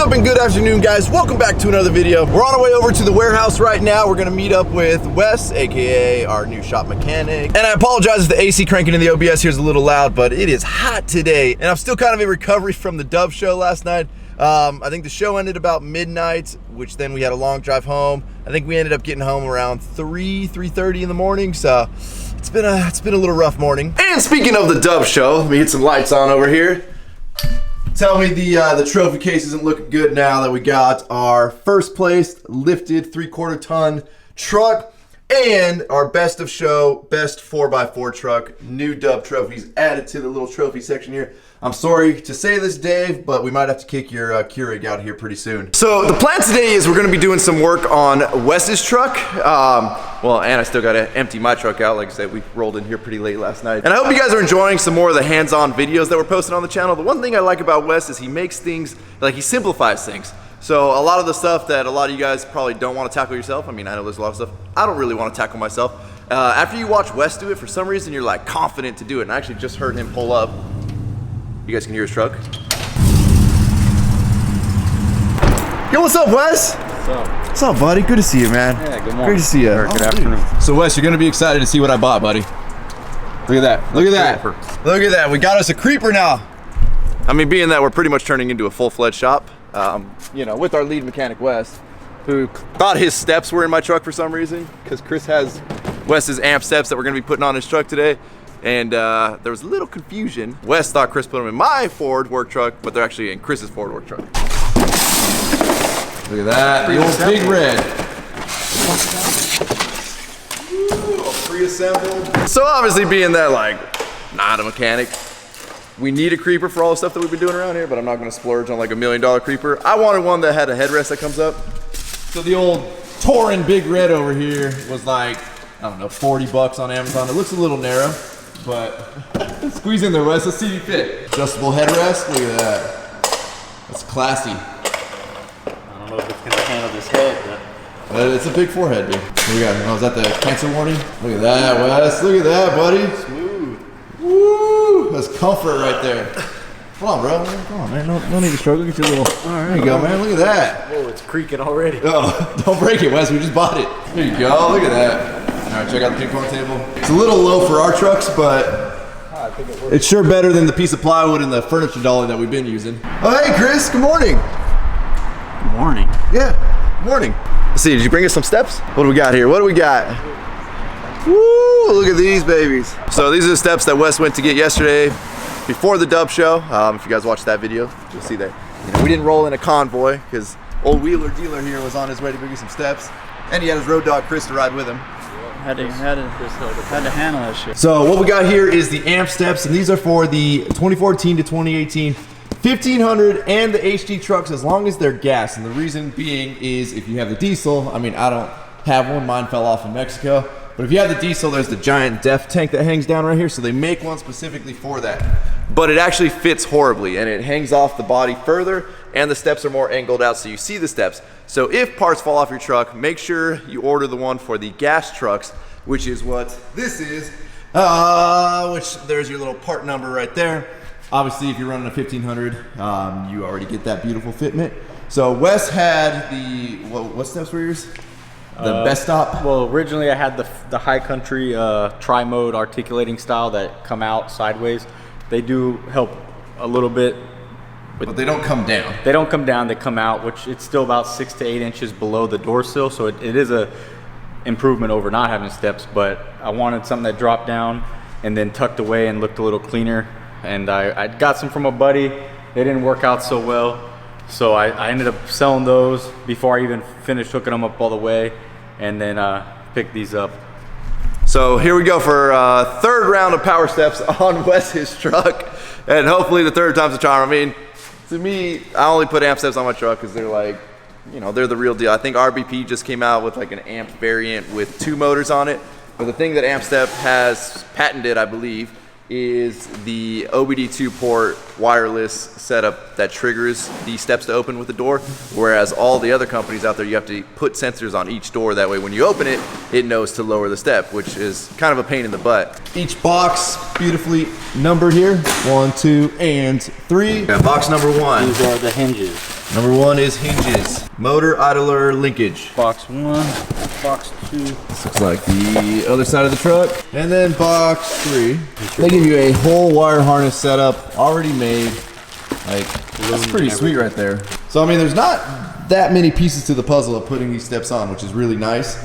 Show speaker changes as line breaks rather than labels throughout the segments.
up and good afternoon, guys? Welcome back to another video. We're on our way over to the warehouse right now. We're gonna meet up with Wes, aka our new shop mechanic. And I apologize if the AC cranking in the OBS here is a little loud, but it is hot today. And I'm still kind of in recovery from the Dove show last night. I think the show ended about midnight, which then we had a long drive home. I think we ended up getting home around 3:30 in the morning. So it's been a little rough morning. And speaking of the Dove show, let me get some lights on over here. Tell me the trophy case isn't looking good now that we got our first place lifted 3/4 ton truck and our best of show, best 4x4 truck, new Dove trophies added to the little trophy section here. I'm sorry to say this, Dave, but we might have to kick your Keurig out here pretty soon. So the plan today is we're gonna be doing some work on Wes's truck. Well, and I still gotta empty my truck out. Like I said, we rolled in here pretty late last night. And I hope you guys are enjoying some more of the hands-on videos that we're posting on the channel. The one thing I like about Wes is he makes things, like he simplifies things. So a lot of the stuff that a lot of you guys probably don't want to tackle yourself, I mean, I know there's a lot of stuff I don't really want to tackle myself. After you watch Wes do it, for some reason you're like confident to do it. And I actually just heard him pull up. You guys can hear his truck. Yo, what's up, Wes?
What's up?
What's up, buddy? Good to see you, man.
Yeah, good morning.
Great to see you.
Or good afternoon.
So, Wes, you're gonna be excited to see what I bought, buddy. Look at that. Look at that. Look at that. We got us a creeper now. I mean, being that we're pretty much turning into a full-fledged shop, you know, with our lead mechanic, Wes, who thought his steps were in my truck for some reason, because Chris has Wes's amp steps that we're gonna be putting on his truck today. And there was a little confusion. Wes thought Chris put them in my Ford work truck, but they're actually in Chris's Ford work truck. Look at that, the old Big Red. Ooh, pre-assembled. So obviously being that, like, not a mechanic, we need a creeper for all the stuff that we've been doing around here, but I'm not gonna splurge on like $1 million creeper. I wanted one that had a headrest that comes up. So the old Touring Big Red over here was like, I don't know, 40 bucks on Amazon. It looks a little narrow, but squeeze in there, Wes. Let's see if you fit. Adjustable headrest. Look at that. That's classy.
I don't know if it's gonna handle this head, but
It's a big forehead, dude. What we got? Oh, is that the cancer warning? Look at that, Wes. Look at that, buddy.
smooth.
Woo! That's comfort right there. Come on, bro. Come on, man. No need to struggle. Get your little. All right, there you go, man. Look at that.
Whoa, it's creaking already.
Oh, don't break it, Wes. We just bought it. There you go. Look at that. All right, check out the ping pong table. It's a little low for our trucks, but
I think it works.
it's sure better than the piece of plywood and the furniture dolly that we've been using. Oh, hey, Chris. Good morning.
Good morning.
Yeah. Good morning. Let's see. Did you bring us some steps? What do we got here? What do we got? Woo! Look at these babies. So these are the steps that Wes went to get yesterday before the Dub show. If you guys watched that video, you'll see that we didn't roll in a convoy because old wheeler dealer here was on his way to bring you some steps, and he had his road dog Chris to ride with him.
Had to handle that shit.
So what we got here is the amp steps, and these are for the 2014 to 2018 1500 and the HD trucks, as long as they're gas. And the reason being is if you have the diesel, I mean, I don't have one, mine fell off in Mexico. But if you have the diesel, there's the giant def tank that hangs down right here. So they make one specifically for that. But it actually fits horribly, and it hangs off the body further, and the steps are more angled out so you see the steps. So if parts fall off your truck, make sure you order the one for the gas trucks, which is what this is, which there's your little part number right there. Obviously, if you're running a 1500, you already get that beautiful fitment. So Wes had the, what steps were yours? The best stop?
Well, originally I had the High Country tri-mode articulating style that come out sideways. They do help a little bit.
But they don't come down.
They don't come down, they come out, which it's still about 6 to 8 inches below the door sill. So it is a improvement over not having steps, but I wanted something that dropped down and then tucked away and looked a little cleaner. And I got some from a buddy. They didn't work out so well. So I ended up selling those before I even finished hooking them up all the way, and then picked these up.
So here we go for third round of power steps on Wes's truck, and hopefully the third time's a charm. I mean, to me, I only put amp steps on my truck because they're like, you know, they're the real deal. I think RBP just came out with like an amp variant with 2 motors on it, but the thing that Amp Step has patented, I believe, is the OBD2 port wireless setup that triggers the steps to open with the door, whereas all the other companies out there, you have to put sensors on each door. That way when you open it, it knows to lower the step, which is kind of a pain in the butt. Each box beautifully numbered here, 1, 2, and 3. Box number 1.
These are the hinges.
Number 1 is hinges. Motor idler linkage.
Box 1, box 2.
This looks like the other side of the truck. And then box 3. They give you a whole wire harness setup already made. Like, that's pretty sweet right there. So I mean, there's not that many pieces to the puzzle of putting these steps on, which is really nice.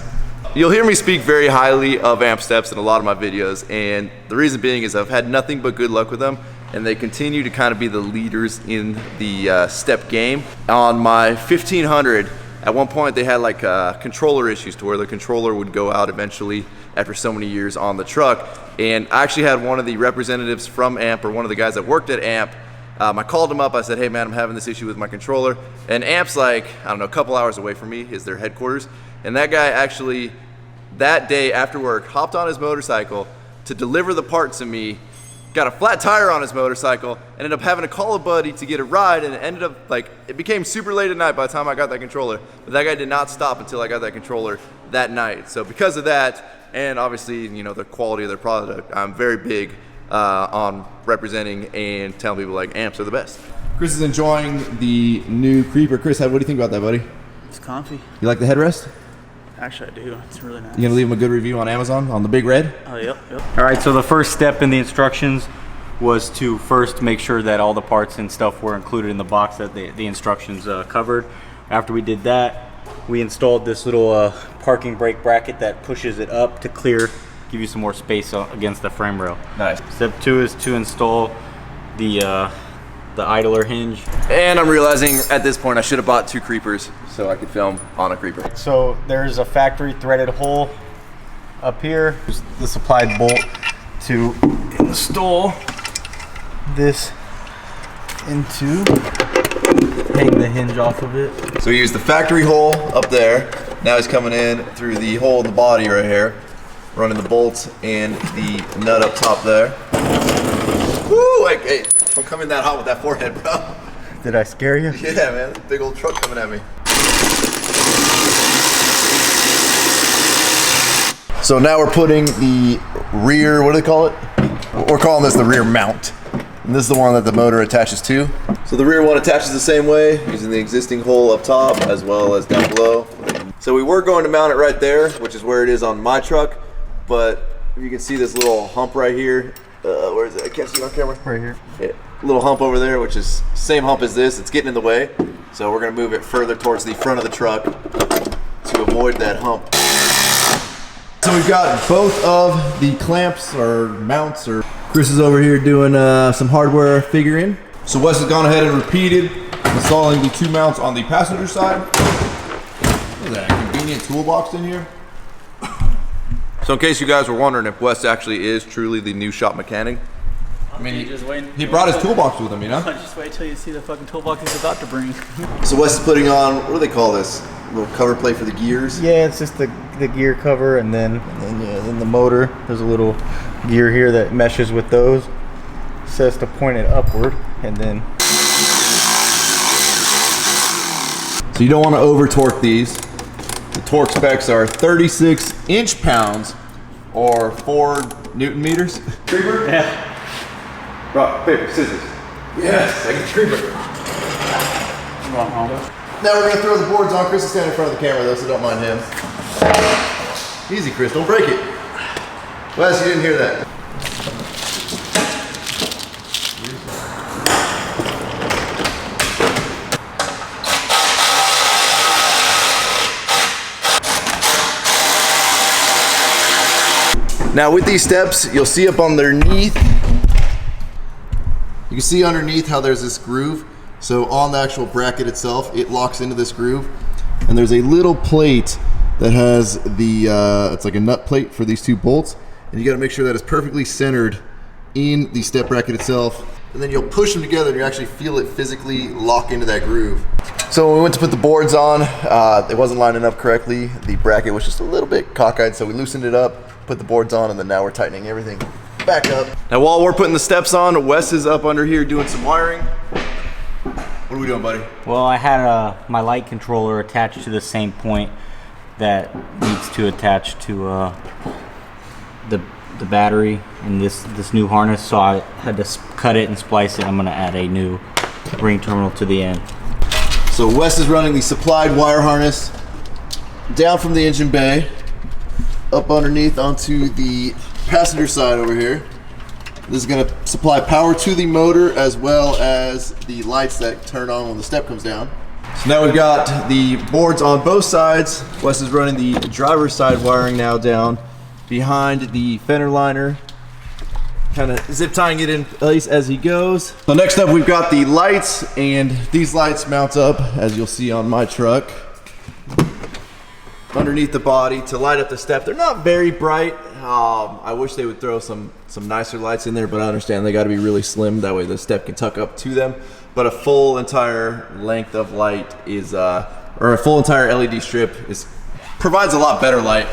You'll hear me speak very highly of amp steps in a lot of my videos, and the reason being is I've had nothing but good luck with them, and they continue to kind of be the leaders in the step game. On my 1500, at one point they had like controller issues to where the controller would go out eventually after so many years on the truck, and I actually had one of the representatives from Amp, or one of the guys that worked at Amp, I called him up, I said, hey man, I'm having this issue with my controller. And Amp's like, I don't know, a couple hours away from me is their headquarters. And that guy actually, that day after work, hopped on his motorcycle to deliver the part to me, got a flat tire on his motorcycle, ended up having to call a buddy to get a ride, and it ended up like, it became super late at night by the time I got that controller. But that guy did not stop until I got that controller that night. So because of that, and obviously, you know, the quality of their product, I'm very big on representing and telling people like amps are the best. Chris is enjoying the new Creeper. Chris, what do you think about that, buddy?
It's comfy.
You like the headrest?
Actually, I do. It's really nice.
You gonna leave him a good review on Amazon on the Big Red?
Oh, yep.
All right, so the first step in the instructions was to first make sure that all the parts and stuff were included in the box that the instructions covered. After we did that, we installed this little parking brake bracket that pushes it up to clear, give you some more space against the frame rail.
Nice.
Step 2 is to install the idler hinge. And
I'm realizing at this point I should have bought 2 creepers so I could film on a creeper.
So there's a factory threaded hole up here. There's the supplied bolt to install this into, hang the hinge off of it.
So we used the factory hole up there. Now he's coming in through the hole in the body right here, running the bolts and the nut up top there. Woo! Like, hey, don't come in that hot with that forehead, bro.
Did I scare you?
Yeah, man. Big old truck coming at me. So now we're putting the rear, what do they call it? We're calling this the rear mount. And this is the one that the motor attaches to. So the rear one attaches the same way, using the existing hole up top as well as down below. So we were going to mount it right there, which is where it is on my truck. But you can see this little hump right here. Where is it? I can't see it on camera.
Right here.
Yeah, little hump over there, which is same hump as this. It's getting in the way. So we're gonna move it further towards the front of the truck to avoid that hump. So we've got both of the clamps or mounts, or Chris is over here doing some hardware figuring. So Wes has gone ahead and repeated installing the 2 mounts on the passenger side. Look at that convenient toolbox in here. So in case you guys were wondering if Wes actually is truly the new shop mechanic, I mean, he brought his toolbox with him, you know?
Just wait till you see the fucking toolbox he's about to bring.
So Wes is putting on, what do they call this? A little cover plate for the gears?
Yeah, it's just the gear cover, and then the motor. There's a little gear here that meshes with those. It says to point it upward, and then.
So you don't want to over torque these. The torque specs are 36 inch-pounds or 4 Newton meters. Creeper?
Yeah.
Rock, paper, scissors. Yes, I get the creeper. Now we're gonna throw the boards on. Chris is standing in front of the camera though, so don't mind him. Easy, Chris, don't break it. Wes, you didn't hear that. Now with these steps, you'll see up underneath, you can see underneath how there's this groove. So on the actual bracket itself, it locks into this groove. And there's a little plate that has the, it's like a nut plate for these 2 bolts. And you gotta make sure that it's perfectly centered in the step bracket itself. And then you'll push them together and you actually feel it physically lock into that groove. So when we went to put the boards on, it wasn't lining up correctly. The bracket was just a little bit cockeyed, so we loosened it up, put the boards on, and then now we're tightening everything back up. Now while we're putting the steps on, Wes is up under here doing some wiring. What are we doing, buddy?
Well, I had my light controller attached to the same point that needs to attach to the battery in this new harness, so I had to cut it and splice it. I'm gonna add a new ring terminal to the end.
So Wes is running the supplied wire harness down from the engine bay, up underneath onto the passenger side over here. This is going to supply power to the motor as well as the lights that turn on when the step comes down. So now we've got the boards on both sides. Wes is running the driver's side wiring now down behind the fender liner, kind of zip tying it in place as he goes. So next up we've got the lights, and these lights mount up, as you'll see on my truck, underneath the body to light up the step. They're not very bright. I wish they would throw some nicer lights in there, but I understand they got to be really slim. That way the step can tuck up to them. But a full entire length of light is, or a full entire LED strip provides a lot better light.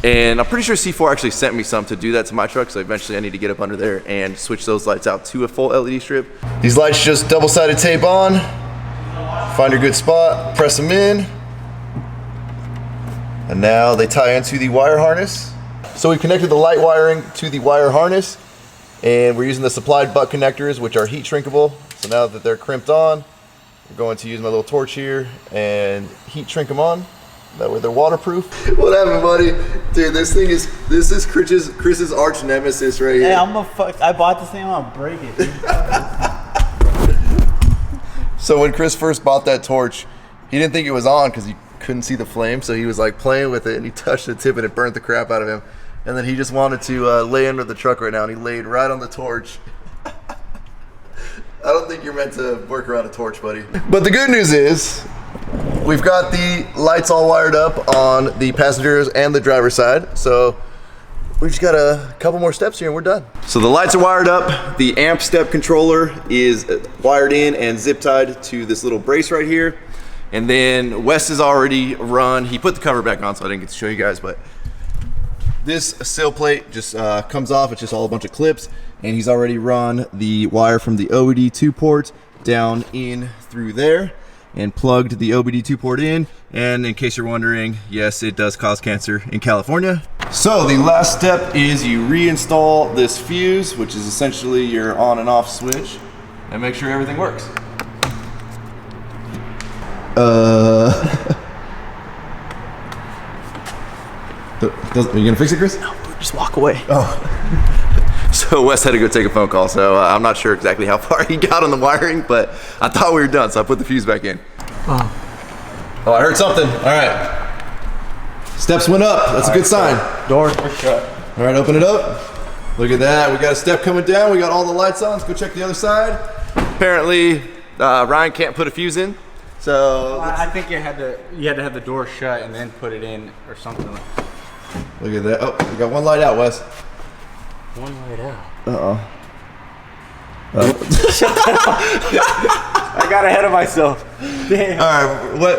And I'm pretty sure C4 actually sent me some to do that to my truck, so eventually I need to get up under there and switch those lights out to a full LED strip. These lights just double-sided tape on. Find your good spot, press them in. And now they tie into the wire harness. So we've connected the light wiring to the wire harness, and we're using the supplied butt connectors, which are heat shrinkable. So now that they're crimped on, I'm going to use my little torch here and heat shrink them on. That way they're waterproof. What happened, buddy? Dude, this is Chris's arch nemesis right here.
Hey, I bought this thing, I'm gonna break it, dude.
So when Chris first bought that torch, he didn't think it was on because he couldn't see the flame. So he was like playing with it, and he touched the tip and it burnt the crap out of him. And then he just wanted to lay under the truck right now, and he laid right on the torch. I don't think you're meant to work around a torch, buddy. But the good news is, we've got the lights all wired up on the passengers and the driver's side. So we just got a couple more steps here and we're done. So the lights are wired up. The amp step controller is wired in and zip tied to this little brace right here. And then Wes is already run. He put the cover back on, so I didn't get to show you guys, but this sill plate just comes off. It's just all a bunch of clips, and he's already run the wire from the OBD2 port down in through there and plugged the OBD2 port in. And in case you're wondering, yes, it does cause cancer in California. So the last step is you reinstall this fuse, which is essentially your on and off switch, and make sure everything works. Are you gonna fix it, Chris?
No, just walk away.
Oh. So Wes had to go take a phone call, so I'm not sure exactly how far he got on the wiring, but I thought we were done, so I put the fuse back in. Oh, I heard something. All right. Steps went up. That's a good sign.
Doors are shut.
All right, open it up. Look at that. We got a step coming down. We got all the lights on. Let's go check the other side. Apparently, Ryan can't put a fuse in, so
I think you had to have the door shut and then put it in or something.
look at that. Oh, we got one light out, Wes.
One light out.
Uh-oh.
I got ahead of myself. Damn.
All right, what?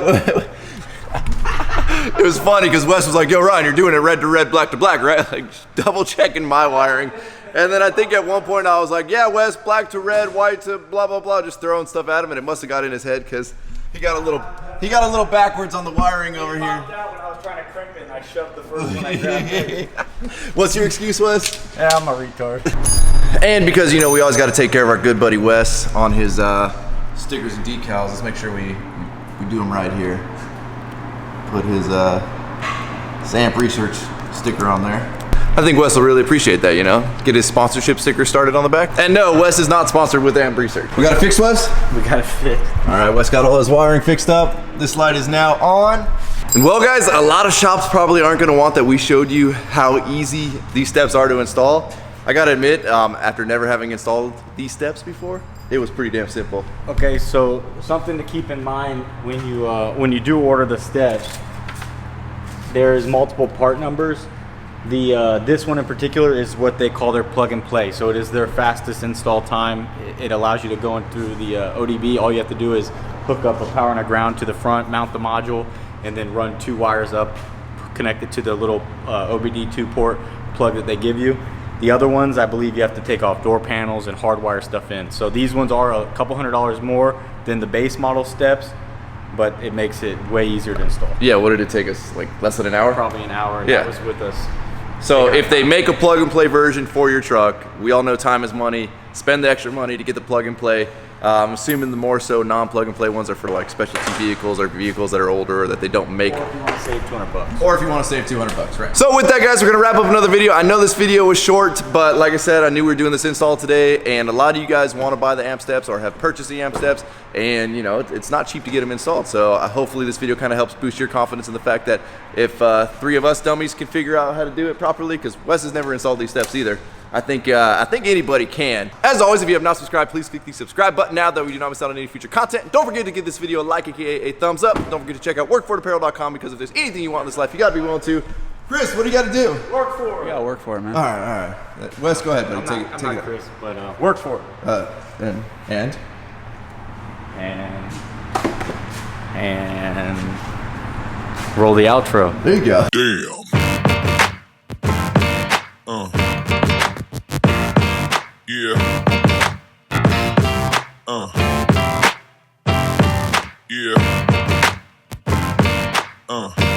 It was funny because Wes was like, yo, Ryan, you're doing it red to red, black to black, right? Like, double checking my wiring. And then I think at one point I was like, yeah, Wes, black to red, white to blah, blah, blah, just throwing stuff at him. And it must have got in his head because he got a little backwards on the wiring over here.
When I was trying to crimp it and I shoved the first one I grabbed.
What's your excuse, Wes?
Yeah, I'm a retard.
And because, you know, we always got to take care of our good buddy Wes on his stickers and decals, let's make sure we do them right here. Put his AMP Research sticker on there. I think Wes will really appreciate that, you know? Get his sponsorship sticker started on the back. And no, Wes is not sponsored with AMP Research. We got it fixed, Wes?
We got it fixed.
All right, Wes got all his wiring fixed up. This light is now on. And well, guys, a lot of shops probably aren't gonna want that we showed you how easy these steps are to install. I gotta admit, after never having installed these steps before, it was pretty damn simple.
Okay, so something to keep in mind when you do order the steps, there's multiple part numbers. This one in particular is what they call their plug and play. So it is their fastest install time. It allows you to go in through the ODB. All you have to do is hook up a power and a ground to the front, mount the module, and then run 2 wires up, connect it to the little OBD2 port plug that they give you. The other ones, I believe you have to take off door panels and hardwire stuff in. So these ones are a couple $100 more than the base model steps, but it makes it way easier to install.
Yeah, what did it take us, like less than an hour?
Probably an hour, and
yeah.
that was with us.
So if they make a plug and play version for your truck, we all know time is money. Spend the extra money to get the plug and play. I'm assuming the more so non-plug and play ones are for like specialty vehicles or vehicles that are older or that they don't make.
Or if you want to save $200.
Or if you want to save $200, right? So with that, guys, we're gonna wrap up another video. I know this video was short, but like I said, I knew we were doing this install today, and a lot of you guys want to buy the amp steps or have purchased the amp steps, and you know it's not cheap to get them installed. So hopefully this video kind of helps boost your confidence in the fact that if 3 of us dummies can figure out how to do it properly, because Wes has never installed these steps either. I think anybody can. As always, if you have not subscribed, please click the subscribe button now, that way you do not miss out on any future content. Don't forget to give this video a like, aka a thumbs up. Don't forget to check out workforapparel.com, because if there's anything you want in this life, you gotta be willing to. Chris, what do you gotta do?
Work for it.
You gotta work for it, man.
All right. Wes, go ahead, buddy.
I'm not Chris, but work for it.
And
roll the outro.
there you go.
Damn. Yeah. Yeah.